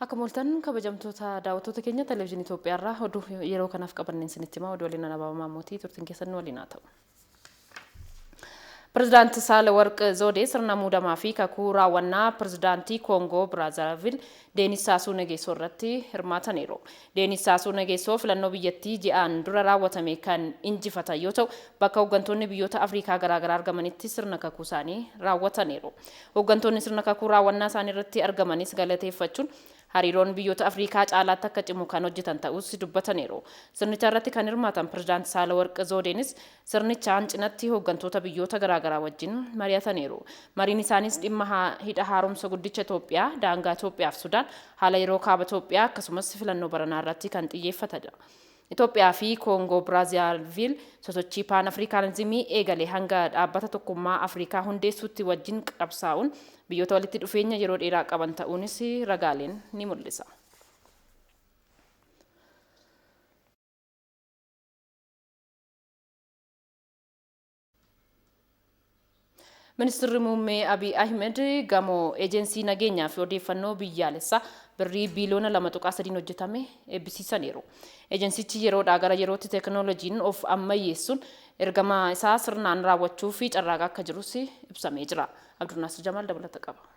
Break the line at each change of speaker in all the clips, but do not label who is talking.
Akka mul'atan kabajamtoota daawwattoota keenya televezyiinii Itoophiyaa irraa oduu yeroo kanaaf qabanneen isinitti himaa oduu waliin Anabaa Mootii turtiin keessan waliin haa ta'u. Pirezidaantii Saalawarq Zawudee sirna muudamaa fi kakuu raawwannaa pirezidaantii Koongoo Biraazaavil Deenis Saasuu Nageessoo irratti hirmaataniiru. Deenis Saasuu Nageessoo filannoo biyyattii ji'aan dura raawwatame kan injifatan yoo ta'u bakka hooggantoonni biyyoota Afrikaa garaagaraa argamanitti sirna kakuu isaanii raawwataniiru. Hooggantoonni sirna kakuu raawwannaa isaanii irratti argamanis galateeffachuun hariiroon biyyoota Afrikaa caalaatti akka cimu kan hojjetan ta'us dubbataniiru. Sirnicha irratti kan hirmaatan pirezidaantii Saalawarq Zawudeenis sirnichaan cinatti hooggantoota biyyoota garaagaraa wajjin mari'ataniiru. Mariin isaanis dhimma hidha haaromsa guddicha Itoophiyaa, daangaa Itoophiyaa fi Sudaan, haala yeroo kaaba Itoophiyaa akkasumas filannoo baranaa irratti kan xiyyeeffatedha. Itoophiyaa fi Koongoo Biraazaavil sosochii paan afrikaanizimii eegalee hanga dhaabbata tokkummaa Afrikaa hundeessuutti wajjin qabsaa'uun biyyoota walitti dhufeenya yeroo dheeraa qaban ta'uunis ragaaleen ni mul'isa. Ministeerri muummee Abiy Ahmed gamoo eejensii nageenyaa fi odeeffannoo biyyaalessaa birrii biiliyoona 2.3 hojjetame eebbisiisaniiru. Eejensichi yeroodhaa gara yerootti teekinooloojiin of ammayyeessuun ergama isaa sirnaan raawwachuu fi carraaqaa akka jirus ibsamee jira. Abdurnaasir Jamaal dabalata qaba.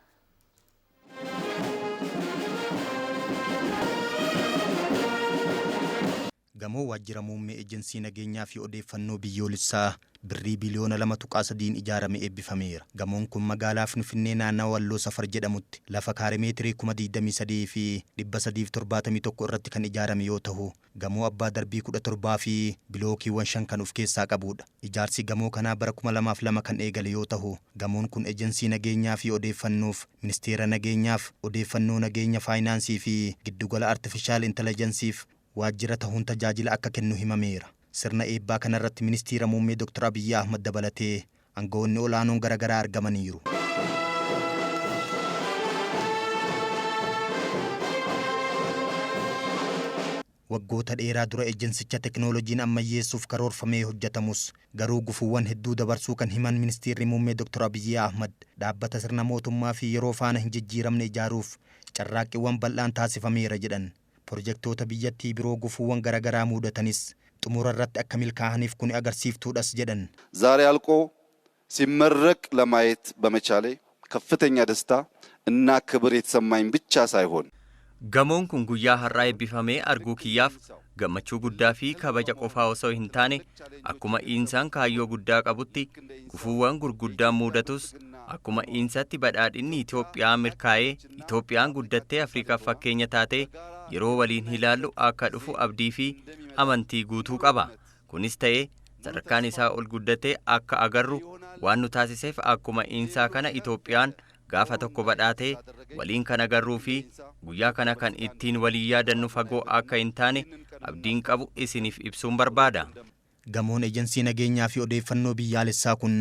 Gamoo waajjira muummee eejensii nageenyaa fi odeeffannoo biyyoolessaa birrii biiliyoona 2.3 ijaarame eebbifameera. Gamoon kun magaalaa Finfinnee naannawaa Walloo Safar jedhamutti lafa kaaree meetirii 23 fi 371 irratti kan ijaarame yoo ta'u, gamoo abbaa darbii 17 fi bilookiiwwan 5 kan of keessaa qabudha. Ijaarsi gamoo kanaa bara 2002 kan eegale yoo ta'u, gamoon kun eejensii nageenyaa fi odeeffannoof, ministeera nageenyaaf, odeeffannoo nageenya faayinaansii fi giddugala artifishaal intelligensiif waajjira ta'uun tajaajila akka kennu himameera. Sirna eebbaa kanarratti ministeera muummee Dr. Abiy Ahmed dabalatee aangawoonni olaanoon garaagaraa argamaniiru. Waggoota dheeraa dura eejensicha teekinooloojiin ammayyeessuuf karoorfamee hojjetamus garuu gufuuwwan hedduu dabarsuu kan himan ministeerri muummee Dr. Abiy Ahmed dhaabbata sirna mootummaa fi yeroo faana hin jijjiiramne ijaaruuf carraaqqiiwwan bal'aan taasifameera jedhan. Projektoota biyyattii biroo gufuuwwan garaagaraa muudatanis xumura irratti akka milkaa'aniif kun agarsiiftuudhas jedhan.
ዛሬ አልቆ ሲመረቅ ለማየት በመቻሌ ከፍተኛ ደስታ እና ክብር የተሰማኝ ብቻ ሳይሆን
gamoon kun guyyaa har'aa eebbifamee arguu kiyyaaf gammachuu guddaa fi kabaja qofaa osoo hin taane akkuma insaan kaayyoo guddaa qabutti gufuuwwan gurguddaan muudatus akkuma insatti badhaadhinni Itoophiyaa mirkaa'ee Itoophiyaan guddattee Afriikaaf fakkeenya taatee yeroo waliin ilaallu akka dhufu abdii fi amantii guutuu qaba. Kunis ta'ee sadarkaan isaa ol guddatee akka agarru waan nu taasiseef akkuma insaa kana Itoophiyaan gaafa tokko badhaatee waliin kan agarruu fi guyyaa kana kan ittiin walii yaadannu fagoo akka hin taane abdiin qabu isiniif ibsuun barbaada.
Gamoon eejensii nageenyaa fi odeeffannoo biyyaalessaa kun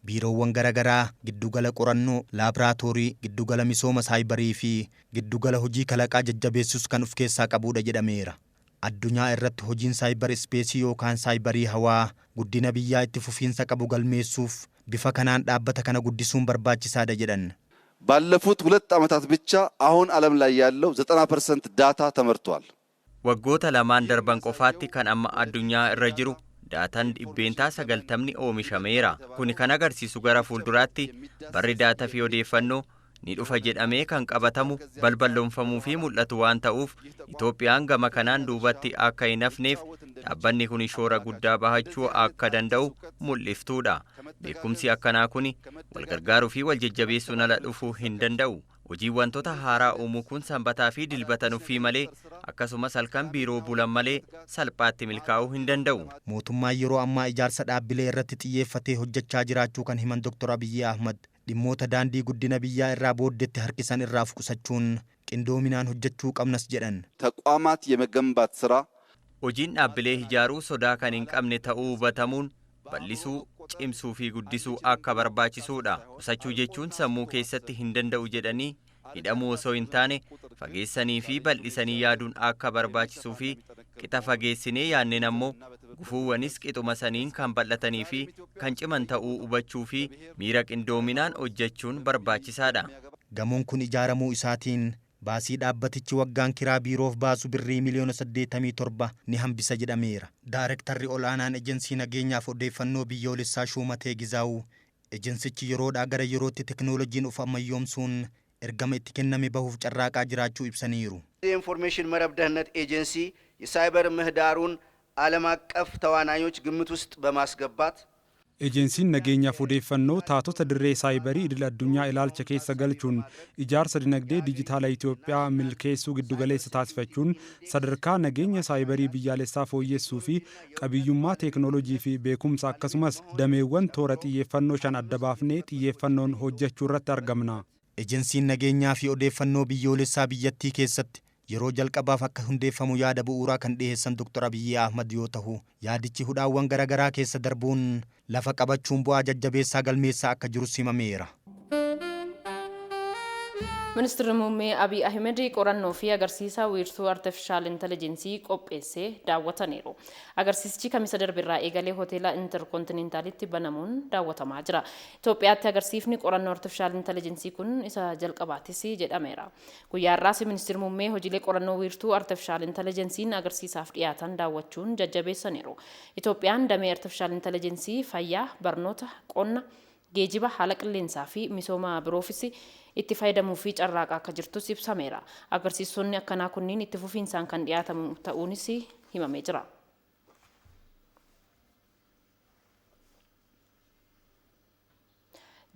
biiroowwan garaagaraa, giddugala qorannoo, laaboraatoorii, giddugala misooma saayibarii fi giddugala hojii kalaqaa jajjabeessus kan of keessaa qabudha jedhameera. Addunyaa irratti hojiin saayibar ispeesii yookaan saayibarii hawaa guddina biyyaa itti fufiinsa qabu galmeessuuf bifa kanaan dhaabbata kana guddisuun barbaachisaadha jedhan.
ባለፉት 2 ዓመታት ብቻ አሁን ዓለም ላይ ያለው 90% ዳታ ተመርቷል።
waggoota lamaan darban qofaatti kan amma addunyaa irra jiru daataan dhibbeentaa 90 oomishameera. Kuni kan agarsiisu gara fuulduraatti barri daataa fi odeeffannoo ni dhufa jedhamee kan qabatamu balballoonfamuu fi mul'atu waan ta'uuf Itoophiyaan gama kanaan duubatti akka hin hafneef dhaabbanni kun shoora guddaa bahachuu akka danda'u mul'iftuudha. Beekumsi akkanaa kun wal gargaaruu fi wal jajjabeessuun ala dhufuu hin danda'u. Hojii wantoota haaraa uumuu kun sanbataa fi dilbata nuffii malee akkasumas halkan biiroo bulan malee salphaatti milkaa'uu hin danda'u.
Mootummaan yeroo ammaa ijaarsa dhaabbilee irratti xiyyeeffatee hojjechaa jiraachuu kan himan Dr. Abiy Ahmed dhimmoota daandii guddina biyyaa irraa booddeetti harkisan irraa fuqusachuun qindoominaan hojjechuu qabnas jedhan.
ተቋማት የመገንባት ስራ
hojiin dhaabbilee ijaaruu sodaa kan hin qabne ta'uu hubatamuun bal'isuu, cimsuu fi guddisuu akka barbaachisuudha. Qusachuu jechuun sammuu keessatti hin danda'u jedhanii hidhamuu osoo hin taane fageessanii fi bal'isanii yaaduun akka barbaachisuu fi qixa fageessinee yaanneen ammoo gufuuwwanis qixuma saniin kan bal'atanii fi kan ciman ta'uu hubachuu fi miira qindoominaan hojjechuun barbaachisaadha.
Gamoon kun ijaaramuu isaatiin baasii dhaabbatichi waggaan kiraa biiroof baasu birrii miliyoona 87 ni hambisa jedhameera. Daayirektarri olaanaan ejensii nageenyaaf odeeffannoo biyyoolessaa Shumatee Gizaa'uu ejensichi yeroodhaa gara yerootti teknooloojiin of ammayyoomsuun ergama itti kenname bahuuf carraaqaa jiraachuu ibsaniiru.
የኢንፎርሜሽን መረብ ደህንነት ኤጀንሲ የሳይበር ምህዳሩን ዓለም አቀፍ ተዋናዮች ግምት ውስጥ በማስገባት
ኤጀንሲን nageenyaaf odeeffannoo taatota dirree saayibarii idil addunyaa ilaalcha keessa galchuun ijaarsa dinagdee dijitaala Itoophiyaa milkeessuu giddugaleessa taasifachuun sadarkaa nageenya saayibarii biyyaalessaa fooyyessuu fi qabiyyummaa teeknooloojii fi beekumsa akkasumas dameewwan toora xiyyeeffannoo 5 adda baafnee xiyyeeffannoon hojjechuu irratti argamna.
Ejensiin nageenyaa fi odeeffannoo biyyoolessaa biyyattii keessatti yeroo jalqabaaf akka hundeeffamu yaada bu'uuraa kan dhiyeessan Dr. Abiyyi Ahmad yoo ta'u, yaadichi hudhaawwan garaagaraa keessa darbuun lafa qabachuun bu'aa jajjabeessaa galmeessaa akka jirus himameera.
Ministeerri muummee Abiy Ahmed qorannoo fi agarsiisa wiirtuu artificial intelligence qopheessee daawwataniiru. Agarsiisichi kamisa darbirraa eegalee hoteela interkontinentaalitti banamuun daawwatamaa jira. Itoophiyaatti agarsiifni qorannoo artificial intelligence kun isa jalqabaatis jedhameera. Guyyaa har'aas ministeerri muummee hojiilee qorannoo wiirtuu artificial intelligence agarsiisaaf dhiyaatan daawwachuun jajjabeessaniiru. Itoophiyaan damee artificial intelligence fayyaa, barnoota, qonna, geejiba, haala qilleensaa fi misooma biroofis itti fayyadamuu fi carraaqaa akka jirtus ibsameera. Agarsiisonni akkanaa kunniin itti fufiinsaan kan dhiyaatamu ta'uunis himamee jira.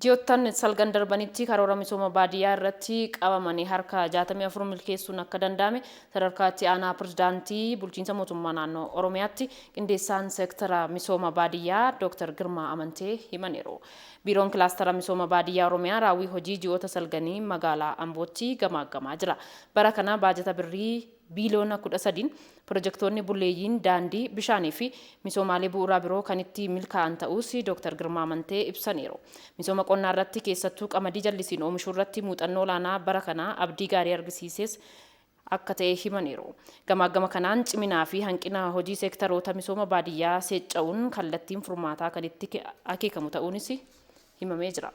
Ji'oottan salgan darbanitti karoora misooma baadiyyaa irratti qabamanii harka 64 milkeessuun akka danda'ame sadarkaatti aanaa pirezidaantii bulchiinsa mootummaa naannoo Oromiyaatti qindeessaan seektara misooma baadiyyaa Dr. Girmaa Amantee himaniiru. Biiroon kilaastara misooma baadiyyaa Oromiyaa raawwii hojii ji'oota salganii magaalaa Ambootti gamaaggamaa jira. Bara kana baajata birrii biiliyoona 13 pirojektoonni bulleeyyiin daandii, bishaanii fi misoomaalee bu'uuraa biroo kan itti milkaa'an ta'us Dr. Girmaa Amantee ibsaniiru. Misooma qonnaa irratti keessattuu qamadii jallisiin oomishuu irratti muuxannoo olaanaa bara kanaa abdii gaarii argisiises akka ta'e himaniiru. Gamaagama kanaan ciminaa fi hanqina hojii seektaroota misooma baadiyyaa seecca'uun kallattiin furmaataa kan itti akeekamu ta'uunis himamee jira.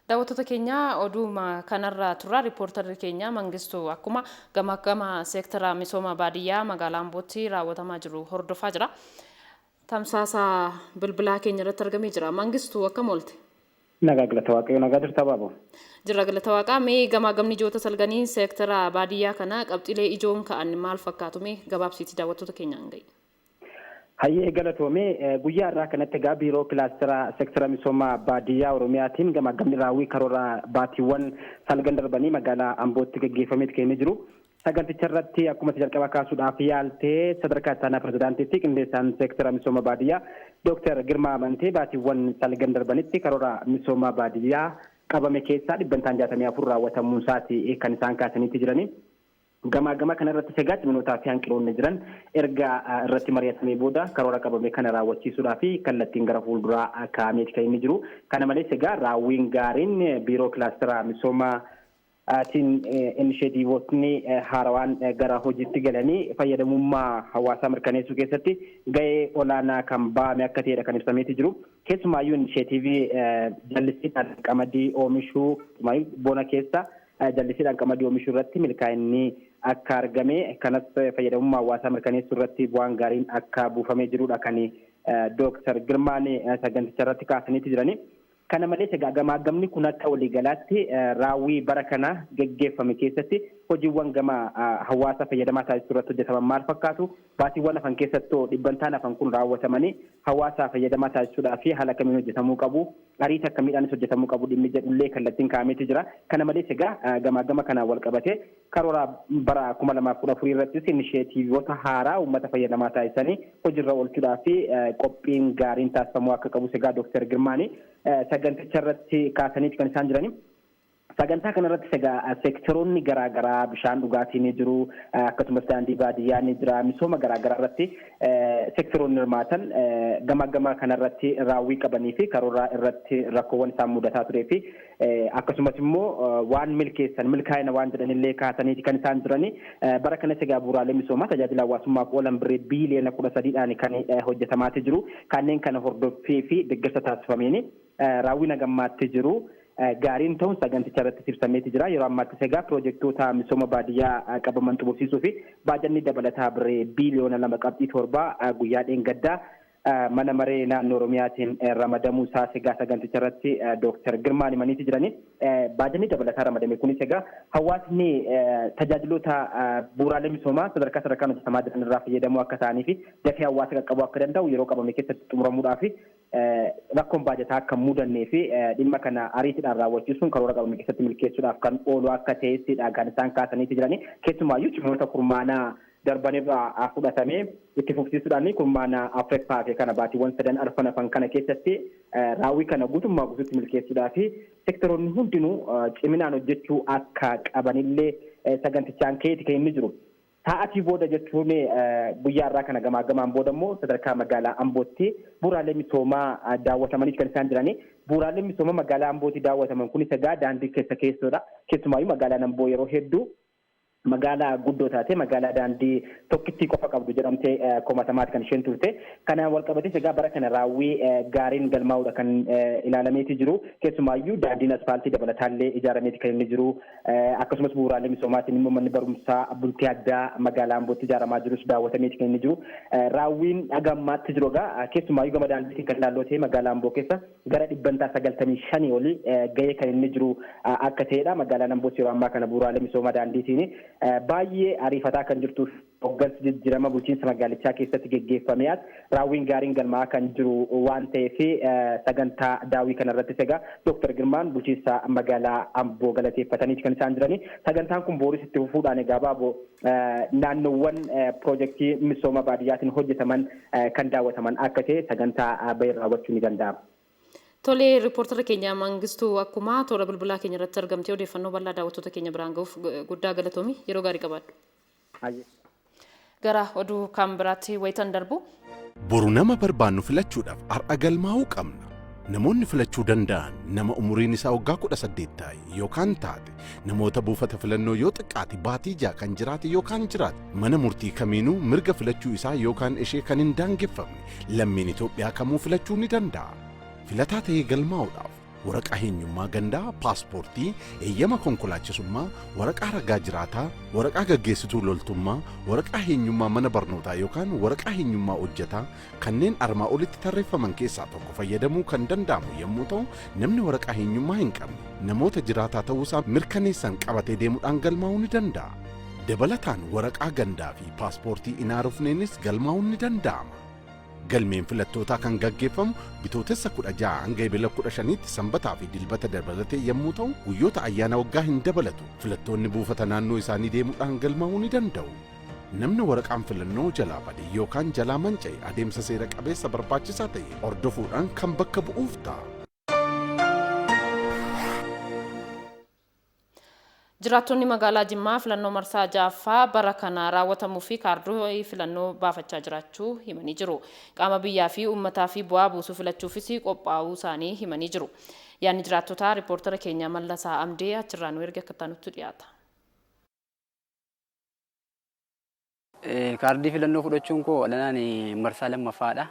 Daawwattoota keenya oduuma kanarraa turra riippoortarri keenya Mangistuu akkuma gamaagama seektara misooma baadiyyaa magaalaa Ambootti raawwatamaa jiru hordofaa jira. Tamsaasa bilbilaa keenya irratti argamee jira. Mangistuu akkam oolte?
Nagaa galata Waaqayyoo nagaa jirta baaboo.
Jirra galata Waaqaa. Mee gamaagamni ji'oota salganii seektara baadiyyaa kana qabxiilee ijoon ka'an maal fakkaatu? Mee gabaabsiitii daawwattoota keenyaan ga'i.
Hayyee galatoomee guyyaa irraa kanatti egaa biiroo kilaastara seektara misooma baadiyyaa Oromiyaatiin gamaagamni raawwii karoora baatiiwwan salgan darbanii magaalaa Ambootti gaggeeffamee kennee jiru. Saganticha irratti akkuma jalqaba kaasuudhaaf yaaltee sadarkaa ittaanaa pirezidaantiitti qindeessaan seektara misooma baadiyyaa Dr. Girmaa Amantee baatiiwwan salgan darbanitti karoora misooma baadiyyaa qabame keessaa 64 raawwatamuun isaati kan isaan kaasaniitti jiranii. Gamaagama kana irratti segaa ciminootaa fi hanqiloonni jiran erga irratti mari'atamee booda karoora qabame kana raawwachiisuudhaa fi kallattiin gara fuulduraa kaa'ameeti kan inni jiru. Kana malees egaa raawwiin gaariin biiroo kilaastara misoomaa inishetiivootni haarawaan gara hojiitti galanii fayyadamummaa hawaasaa mirkaneessuu keessatti gahee olaanaa kan ba'ame akka ta'edha kan ibsameeti jiru. Keessumaayyuu inishetiivii jallisiidhaan qamadii oomishuu bona keessa jallisiidhaan qamadii oomishuu irratti milkaa'inni akka argame kanas fayyadamummaa hawaasaa mirkaneessuu irratti bu'aan gaariin akka buufamee jirudha kan Dr. Girmaan saganticha irratti kaasaniitti jirani. Kana malees egaa gamaagamni kun akka waliigalaatti raawwii bara kana gaggeeffame keessatti hojiiwwan gama hawaasa fayyadamaa taasisuu irratti hojjetaman maal fakkaatu? Baatiiwwan hafan keessatti dhibbantaan hafan kun raawwatamanii hawaasa fayyadamaa taasisuudhaa fi haala kamiin hojjetamuu qabu? Ariitii akkamiidhaanis hojjetamuu qabu dhimmi jedhullee kallattiin kaa'ameeti jira. Kana malees egaa gamaagama kanaan wal qabatee karoora bara 2014 irrattis inishetiivoota haaraa uummata fayyadamaa taasisanii hojiirra oolchuudhaa fi qophiin gaariin taasifamuu akka qabu egaa Dr. Girmaanii saganticha irratti kaasaniiti kan isaan jiranii. Sagantaa kanarratti seektaroonni garaagaraa bishaan dhugaatii ni jiru akkasumas daandii baadiyyaa ni jira misooma garaagaraa irratti seektaroonni hirmaatan gama kanarratti raawwii qabanii fi karoora irratti rakkoowwan isaan mudataa turee fi akkasumas immoo waan milkaa'ina waan jedhanillee kaasaniiti kan isaan jiranii bara kanas egaa bu'uuraalee misoomaa tajaajila hawaasummaaf oolan birrii biiliyoona 13 kan hojjetamaati jiru kanneen kana hordoffii fi deeggarsa taasifameen raawwii nagammaatti jiru. Gaariin ta'uun saganticha irratti ibsameeti jira yeroo ammaatti egaa piroojeektoota misooma baadiyyaa qabaman xumursiisuu fi baajanni dabalataa birrii biiliyoona 2.7 guyyaa dheengaddaa mana maree naannoo Oromiyaatiin ramadamuu isaa egaa saganticha irratti Dr. Girmaan himaniiti jiranii baajanni dabalataa ramadame kunis egaa hawaasni tajaajiloota bu'uuraalee misoomaa sadarkaan hojjetamaa jiran irraa fayyadamuu akka ta'anii fi dafee hawaasa qaqqabuu akka danda'u yeroo qabame keessatti xumuramuudhaa fi rakkoon baajataa akka mudannee fi dhimma kana ariitiidhaan raawwachiisuun karoora qabame keessatti milkeessuudhaaf kan oolu akka ta'eessidha kan isaan kaasaniiti jiranii keessumaayyuu cimoota kurmaanaa darbanirraa fudhatamee itti fufsiisuudhaan kurmaana Afrikaa fi kana baatiiwwan 3 arfan afan kana keessatti raawwii kana guutummaa guutuutti milkeessuudhaa fi seektaroonni hundinuu ciminaan hojjechuu akka qabanillee sagantichaan keeti kan inni jiru. Sa'aatii booda jechuun guyyaa irraa kana gamaan booda immoo sadarkaa magaalaa Ambootti bu'uuraalee misoomaa daawwatamanii kan isaan jiranii bu'uuraalee misoomaa magaalaa Ambootti daawwataman kunis egaa daandii keessoodha. Keessumaayyuu magaalaan Amboo yeroo hedduu magaalaa guddoo taate magaalaa daandii tokkittii qofa qabdu jedhamtee komatamaati kan isheen turte kana walqabatees egaa bara kana raawwii gaariin galmaa'uudha kan ilaalameeti jiru keessumaayyuu daandiin asfaaltii dabalataallee ijaarameeti kan inni jiru akkasumas bu'uuraalee misoomaatiin immoo manni barumsaa bultii addaa magaalaa Ambootti ijaaramaa jirus daawwatameeti kan inni jiru raawwiin dhagammaatti jiru egaa keessumaayyuu gama daandiitiin kan ilaallotee magaalaa Amboo keessa gara 95 olii gahee kan inni jiru akka ta'edha magaalaan Amboo yeroo ammaa kana bu'uuraalee misoomaa daandiitiin baay'ee ariifataa kan jirtuuf hoggansi jijjiirama bulchiinsa magaalichaa keessatti geggeeffamee raawwiin gaariin galmaa'aa kan jiru waan ta'eef sagantaa daawwii kanarratti egaa Dr. Girmaan bulchiinsa magaalaa Amboo galateeffatanii kan isaan jiranii sagantaan kun booris itti fufuudhaan egaa baaboo naannoowwan piroojeektii misooma baadiyyaatiin hojjetaman kan daawwataman akka ta'e sagantaa bahee raawwachuu ni danda'ama.
Tole riippoortara keenya Mangistuu akkuma toora bilbilaa keenya irratti argamtee odeeffannoo bal'aa daawwattoota keenya biraan gahuuf guddaa galatoomi yeroo gaarii qabaadhu. Gara oduu kan biraatti wayitan darbu.
Boru nama barbaannu filachuudhaaf har'a galmaa'uu qabna. Namoonni filachuu danda'an nama umuriin isaa waggaa 18 ta'e yookaan taate namoota buufata filannoo yoo xiqqaate baatii 6 kan jiraate yookaan jiraate mana murtii kamiinuu mirga filachuu isaa yookaan ishee kan hin daangeffamne lammiin Itoophiyaa kamuu filachuu ni danda'a. Filataa ta'ee galmaa'uudhaaf waraqaa eenyummaa gandaa, paaspoortii, eeyyama konkolaachisummaa, waraqaa ragaa jiraataa, waraqaa gaggeessituu loltummaa, waraqaa eenyummaa mana barnootaa yookaan waraqaa eenyummaa hojjetaa kanneen armaa olitti tarreeffaman keessaa tokko fayyadamuu kan danda'amu yommuu ta'u namni waraqaa eenyummaa hin qabne namoota jiraataa ta'uusaa mirkaneessan qabatee deemuudhaan galmaa'uu ni danda'a. Dabalataan waraqaa gandaa fi paaspoortii inaarufneenis galmaa'uu ni danda'ama. Galmeen filattootaa kan gaggeeffamu bitootessa 16 hanga eebila 15tti sanbataa fi dilbata dabalatee yommuu ta'u guyyoota ayyaana waggaa hin dabalatu filattoonni buufata naannoo isaanii deemuudhaan galmaa'uu ni danda'u. Namni waraqaan filannoo jalaa bade yookaan jalaa manca'e adeemsa seera qabeessa barbaachisaa ta'e hordofuudhaan kan bakka bu'uuf ta'a.
Jiraattonni magaalaa Jimmaa filannoo marsaa 6ffaa bara kana raawwatamuu fi kaardii filannoo baafachaa jiraachuu himanii jiru. Qaama biyyaa fi uummataa fi bu'aa buusuu filachuufis qophaa'uu isaanii himanii jiru. Yaadni jiraattotaa riippoortara keenya Mallasaa Amdee achirraan erga akka taanutti dhiyaata.
Kaardii filannoo fudhachuun koo alanaan marsaa lammaffaadha.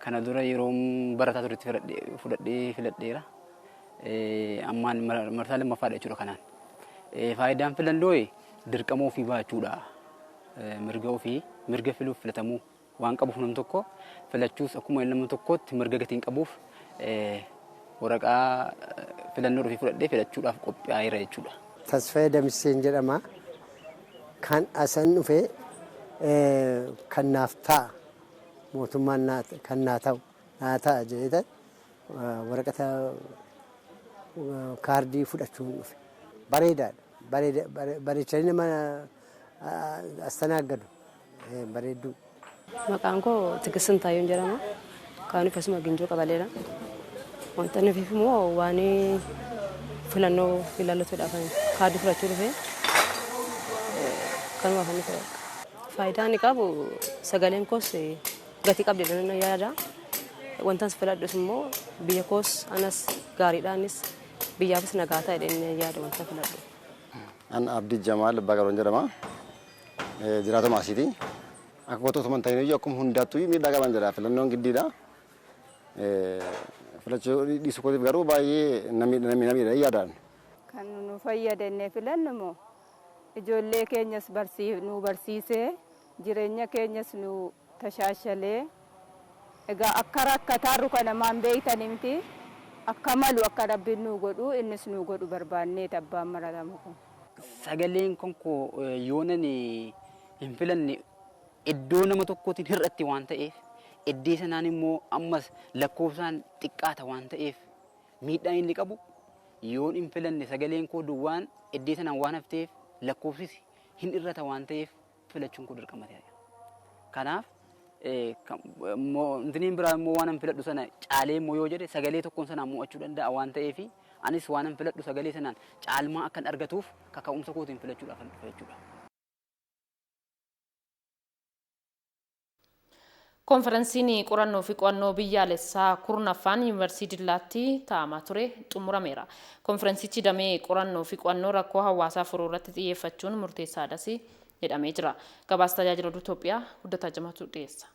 Kana dura yeroo barataa turetti filadheera. Ammaan marsaa lammaffaadha jechuudha kanaan. Faayidaan filannoo dirqama ofii baachuudha. Mirga filuuf filatamuu waan qabuuf namni tokko filachuus akkuma namni tokkotti mirga gatiin qabuuf waraqaa filannoo ofii fudhadhee filachuudhaaf qophaa'eera jechuudha.
Tasfaayee Damisseen jedhama. Kan asan dhufee kan naaf ta'a mootummaan kan naa ta'u naa ta'a jedhee waraqata kaardii fudhachuun dhufe. Bareedaadha. Bareechanii nama astanaagadu bareedduu.
Maqaan koo Tigisin Taayyoon jedhama. Kan akkasuma Ginjoo Qabaleedha. Wanta nuuf immoo waan filannoo ilaallatuudhaaf kaardii fudhachuu dhufee kanuma kan ta'e. Faayidaa inni qabu sagaleen koos gatii qabdi jedhanii yaada. Wantan filadhus immoo biyya koos anas gaariidhaanis biyyaafis nagaa ta'e jedhanii yaada wanta filadhu.
An Abdii Jamaal Bagaroon jedhama. Jiraatuma asiiti. Akka gootota ta'anii akkuma hundaattuu miidhaa qaban jira. Filannoon giddiidha. Filachuu dhiisuu kootiif garuu baay'ee namiidha yaadaan.
Kan nu fayyadannee filannu moo ijoollee keenyas nu barsiisee jireenya keenyas nu tashaashalee egaa akka rakkataarru kana maan beeytanii miti akka malu akka rabbiin nu godhu innis nu godhu barbaannee abbaan maratamu kun.
Sagaleen konko yoonan hin filanne iddoo nama tokkootiin hir'atti waan ta'eef iddee sanaan immoo ammas lakkoofsaan xiqqaata waan ta'eef miidhaan inni qabu yoon hin filanne sagaleen koo duwwaan iddee sanaan waan hafteef lakkoofsis hin irrata waan ta'eef filachuun koo dirqama ta'e. Kanaaf intiniin biraa immoo waan hin filadhu sana caalee immoo yoo jedhe sagalee tokkoon sanaan mo'achuu danda'a waan ta'eef anis waan hin filadhu sagalee sanaan caalmaa akkan argatuuf kaka'umsa kootiin filachuudhaaf filachuudha.
Konferensiin qorannoo fi qo'annoo biyyaalessaa kurnaffaan Yuunivarsiitii Dillaatti taa'amaa ture xumurameera. Konferensichi damee qorannoo fi qo'annoo rakkoo hawaasaa furuu irratti xiyyeeffachuun murteessaadhas jedhamee jira. Gabaasa tajaajila Oduu Itoophiyaa Guddataa Jamaatu dhiyeessa.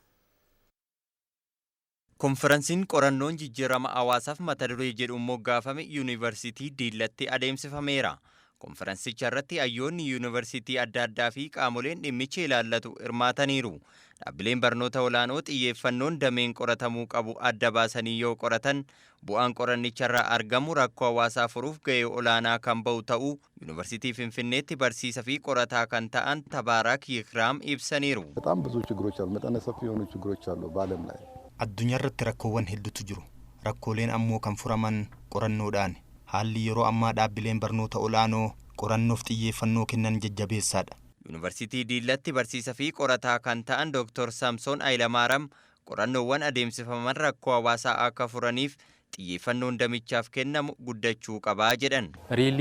Konferensiin qorannoon jijjiirama hawaasaaf mata duree jedhuun moggaafame Yuunivarsiitii Diillatti adeemsifameera. Konferensicha irratti hayyoonni yuunivarsiitii adda addaa fi qaamoleen dhimmicha ilaallatu hirmaataniiru. Dhaabbileen barnoota olaanoo xiyyeeffannoon dameen qoratamuu qabu adda baasanii yoo qoratan bu'aan qorannicharraa argamu rakkoo hawaasaa furuuf ga'ee olaanaa kan ba'u ta'uu Yuunivarsiitii Finfinneetti barsiisaa fi qorataa kan ta'an Tabaarak Yikraam ibsaniiru.
በጣም ብዙ ችግሮች አሉ። መጠነ ሰፊ የሆኑ ችግሮች አሉ በዓለም ላይ
addunyaa irratti rakkoowwan hedduutu jiru. Rakkooleen ammoo kan furaman qorannoodhaan. Haalli yeroo ammaa dhaabbileen barnoota olaanoo qorannoof xiyyeeffannoo kennan jajjabeessaadha. Yuunivarsiitii Diillatti barsiisaa fi qorataa kan ta'an Dr. Samsoon Ayilamaaraam qorannoowwan adeemsifaman rakkoo hawaasaa akka furaniif xiyyeeffannoon damichaaf kennamu guddachuu qabaa jedhan.
ሪሊ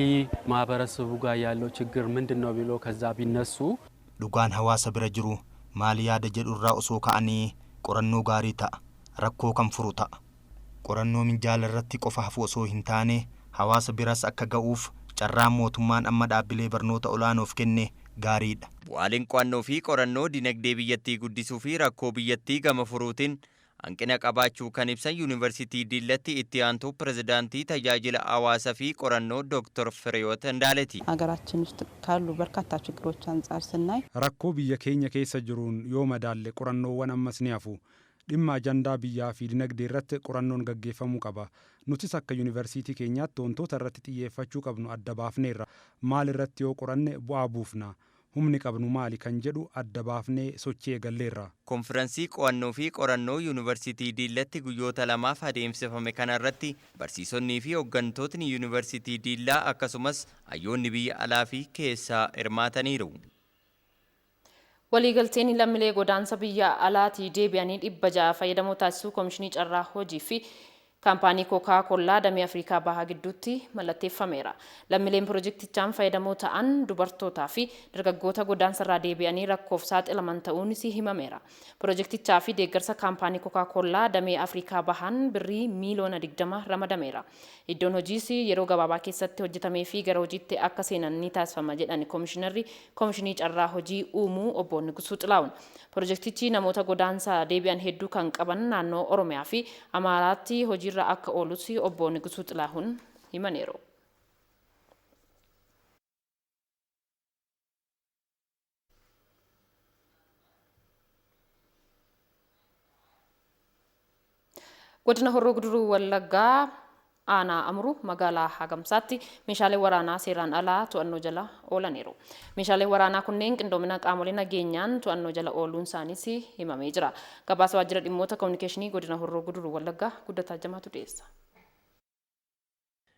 ማህበረሰቡ ጋር ያለው ችግር ምንድነው ብሎ ከዛ ቢነሱ
dhugaan hawaasa bira jiru maal yaada jedhurraa osoo ka'anii qorannoo gaarii ta'a. Rakkoo kan furu ta'a. Qorannoo minjaala irratti qofa hafu osoo hin taane hawaasa biras akka ga'uuf carraan mootummaan amma dhaabbilee barnoota olaanoof kenne gaariidha. Bu'aaleen qo'annoo fi qorannoo dinagdee biyyattii guddisuu fi rakkoo biyyattii gama furuutiin hanqina qabaachuu kan ibsan Yuunivarsiitii Diillatti itti aantuu pirezidaantii tajaajila hawaasaa fi qorannoo Dr. Fireewoot Ndaaleeti.
ሀገራችን ውስጥ ካሉ በርካታ ችግሮች አንጻር ስናይ
rakkoo biyya keenya keessa jiruun yoo madaalle qorannoowwan ammas ni hafu. Dhimma ajandaa biyyaa fi dinagdee irratti qorannoon gaggeeffamuu qaba. Nutis akka yuunivarsiitii keenyaatti wantoota irratti xiyyeeffachuu qabnu adda baafneerra. Maal irratti yoo qoranne bu'aa buufna? Humni qabnu maali kan jedhu adda baafnee sochii eegalleerra.
Konfiraansii qo'annoo fi qorannoo Yuunivarsiitii Diillatti guyyoota lamaaf adeemsifame kana irratti barsiisonnii fi hooggantootni Yuunivarsiitii Diillaa akkasumas hayyoonni biyya alaa fi keessaa hirmaataniiru.
Waliigalteen lammiilee godaansa biyya alaatii deebi'anii 600 fayyadamoo taasisuu Komishinii Carraa Hojii fi kaampaanii Kookaa Kollaa damee Afrikaa Bahaa gidduutti mallatteeffameera. Lammiileen piroojeektichaan fayyadamoo ta'an dubartootaa fi dargaggoota godaansarraa deebi'anii rakkoof saaxilaman ta'uunis himameera. Piroojeektichaa fi deeggarsa kaampaanii Kookaa Kollaa damee Afrikaa Bahaan birrii miiliyoona 20 ramadameera. Iddoon hojiis yeroo gabaabaa keessatti hojjetamee fi gara hojiitti akka seenan ni taasifama jedhan Komishinarri Komishinii Carraa Hojii uumuu obbo Nigusuu Xilaawun. Piroojeektichi namoota godaansa deebi'an hedduu kan qaban naannoo Oromiyaa fi Amaaraatti hojii akka oolus obbo Nigusuu Xilaawun himaniiru. Godina Horroo Guduruu Wallaggaa aanaa Amruu magaalaa Hagamsaatti meeshaalee waraanaa seeraan alaa to'annoo jala oolaniiru. Meeshaalee waraanaa kunneen qindoomina qaamolee nageenyaan to'annoo jala ooluun isaaniis himamee jira. Gabaasa waajjira dhimmoota kominikeeshinii godina Horroo Guduruu Wallaggaa Guddataa Jamaatu dhiyeessa.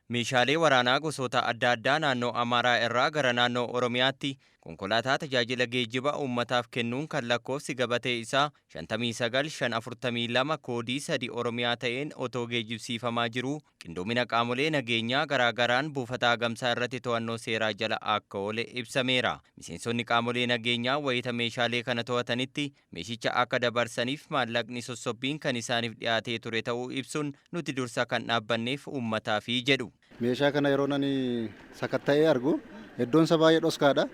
Meeshaalee waraanaa gosoota adda addaa naannoo Amaaraa irraa gara naannoo Oromiyaatti konkolaataa tajaajila geejjiba uummataaf kennuun kan lakkoofsi gabatee isaa 59542 koodii 3 Oromiyaa ta'een otoo geejjibsiifamaa jiru qindoomina qaamolee nageenyaa garaagaraan buufata hagamsaa irratti to'annoo seeraa jala akka oole ibsameera. Miseensonni qaamolee nageenyaa wayita meeshaalee kana to'atanitti meeshicha akka dabarsaniif maallaqni sossobbiin kan isaaniif dhiyaatee ture ta'uu ibsuun nuti dursa kan dhaabbanneef uummataafii jedhu.
Meeshaa kana yeroo nani sakatta'ee argu iddoon isaa baay'ee dhoskaadha.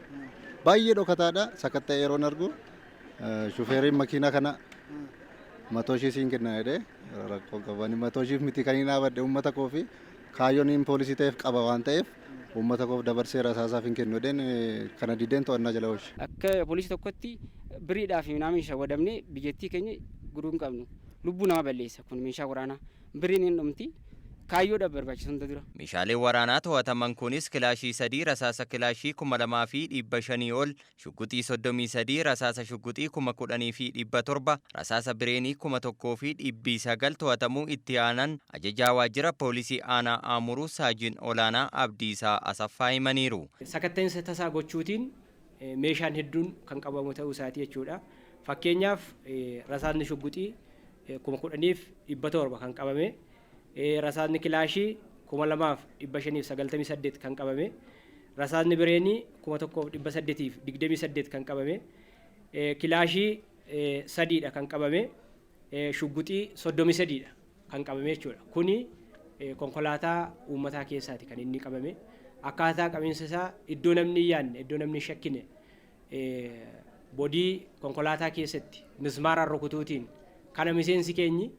Baay'ee dhokataadha. Sakatta'ee yeroo argu shufeeriin makiinaa kana matooshii siin kenna jedhee rakkoo qabani matooshiif miti kan hin dhaabadde uummata koo fi kaayyoon poolisii ta'eef qaba waan ta'eef uummata koof dabarsee rasaasaaf hin kennu jedheen kana dideen to'annaa jala oolche.
Akka poolisii tokkotti biriidhaaf naamni shawadamne biyyattii keenya guduu hin qabnu. Lubbuu nama balleessa kun meeshaa waraanaa biriin hin dhumti. Kaayyoodha barbaachisan dura.
Meeshaalee waraanaa to'ataman kunis kilaashii 3 rasaasa kilaashii 2500 ol, shugguxii 33 rasaasa shugguxii 10700 rasaasa bireenii 1900 to'atamuu itti aanan ajajaa waajjira poolisii aanaa Aamuruu Saajin Olaanaa Abdiisaa Asaffaa himaniiru.
Sakatta'insa tasaa gochuutiin meeshaan hedduun kan qabamu ta'uu isaati jechuudha. Fakkeenyaaf rasaasni shugguxii 10700 kan qabame. Rasaasni kilaashii 2598 kan qabame, rasaasni bireenii 1828 kan qabame, kilaashii 3 kan qabame, shugguxii 33 kan qabame jechuudha. Kuni konkolaataa uummataa keessaati kan inni qabame. Akkaataa qabiinsa isaa iddoo namni hin yaadne, iddoo namni hin shakkine bodii konkolaataa keessatti mismaaraan rukutuutiin kana miseensi keenyi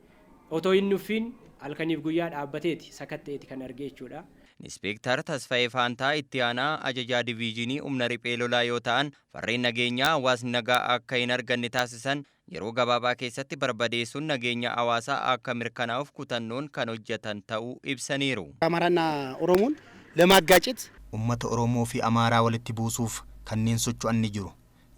otoo hin nuffiin halkaniif guyyaa dhaabbateeti sakatta'eeti kan argee jechuudha.
Inspektar Tasfaayee Faantaa itti aanaa ajajaa diviizhinii humna riphee lolaa yoo ta'an farreen nageenyaa hawaasni nagaa akka hin arganne taasisan yeroo gabaabaa keessatti barbadeessuun nageenya hawaasaa akka mirkanaa'uuf kutannoon kan hojjetan ta'uu ibsaniiru.
አማራና ኦሮሞን ለማጋጨት
uummata Oromoo fi Amaaraa walitti buusuuf kanneen socho'an ni jiru.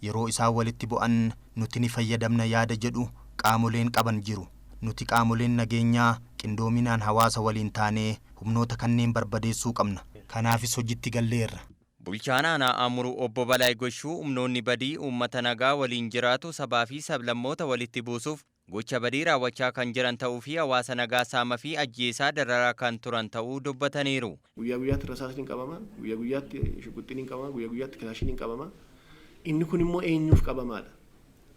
Yeroo isaan walitti bu'an nuti ni fayyadamna yaada jedhu qaamoleen qaban jiru. Nuti qaamoleen nageenyaa qindoominaan hawaasa waliin taanee humnoota kanneen barbadeessuu qabna. Kanaafis hojiitti galleerra.
Bulchaan aanaa Aamuruu obbo Balaay Goshuu humnoonni badii uummata nagaa waliin jiraatu sabaa fi sablammoota walitti buusuuf gocha badii raawwachaa kan jiran ta'uu fi hawaasa nagaa saamaa fi ajjeesaa dararaa kan turan ta'uu dubbataniiru.
Guyyaa guyyaatti rasaasni hin qabama, guyyaa guyyaatti shugguxxiin hin qabama, guyyaa guyyaatti kilaashiin hin qabama. Inni kun immoo eenyuuf qabamaadha?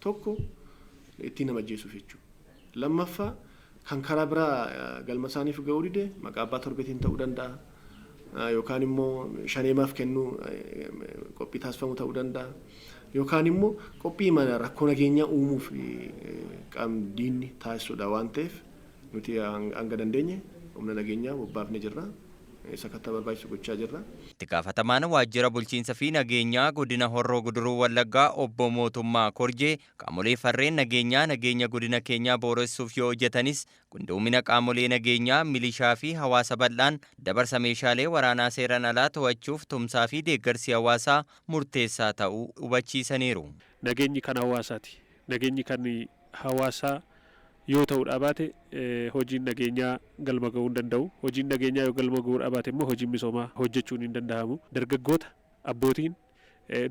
Tokko ittiin nama ajjeesuuf jechuudha. Lammaffaa kan karaa biraa galma isaaniif ga'uu dide maqaa abbaa torbeetiin ta'uu danda'a yookaan immoo shaneemaaf kennuu qophii taasifamu ta'uu danda'a yookaan immoo qophii mana rakkoo nageenyaa uumuuf qaamdiinni taasisuudha waan ta'eef nuti hanga dandeenye humna nageenyaa bobbaafne jirra. Sakattaa barbaachisu gochaa jirra.
Itti gaafatamaan waajjira bulchiinsa fi nageenyaa godina Horroo Guduruu Wallaggaa obbo Mootummaa Korjee qaamolee farreen nageenyaa nageenya godina keenyaa booressuuf yoo hojjetanis qindoomina qaamolee nageenyaa milishaa fi hawaasa bal'aan dabarsa meeshaalee waraanaa seeran alaa to'achuuf tumsaa fi deeggarsi hawaasaa murteessaa ta'uu hubachiisaniiru.
Nageenyi kan hawaasaati. Nageenyi kan hawaasaa yoo ta'uu dhabaate hojiin nageenyaa galma ga'uu hin danda'u. Hojiin nageenyaa yoo galma ga'uu dhabaate immoo hojiin misoomaa hojjechuun hin danda'amu. Dargaggoota, abbootiin,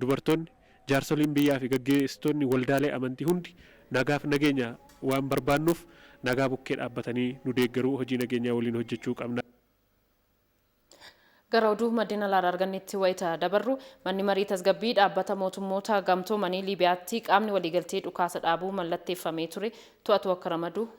dubartoonni, jaarsoliin biyyaa fi gaggeessitoonni waldaalee amantii hundi nagaaf nageenya waan barbaannuuf nagaa bukkee dhaabbatanii nu deeggaruu hojii nageenyaa waliin hojjechuu qabna.
Gara oduu maddeen alaa argannetti wayita dabarru manni marii tasgabbii dhaabbata mootummoota gamtoomanii Liibiyaatti qaamni waliigaltee dhukaasa dhaabuu mallatteeffamee ture to'atu akka ramadu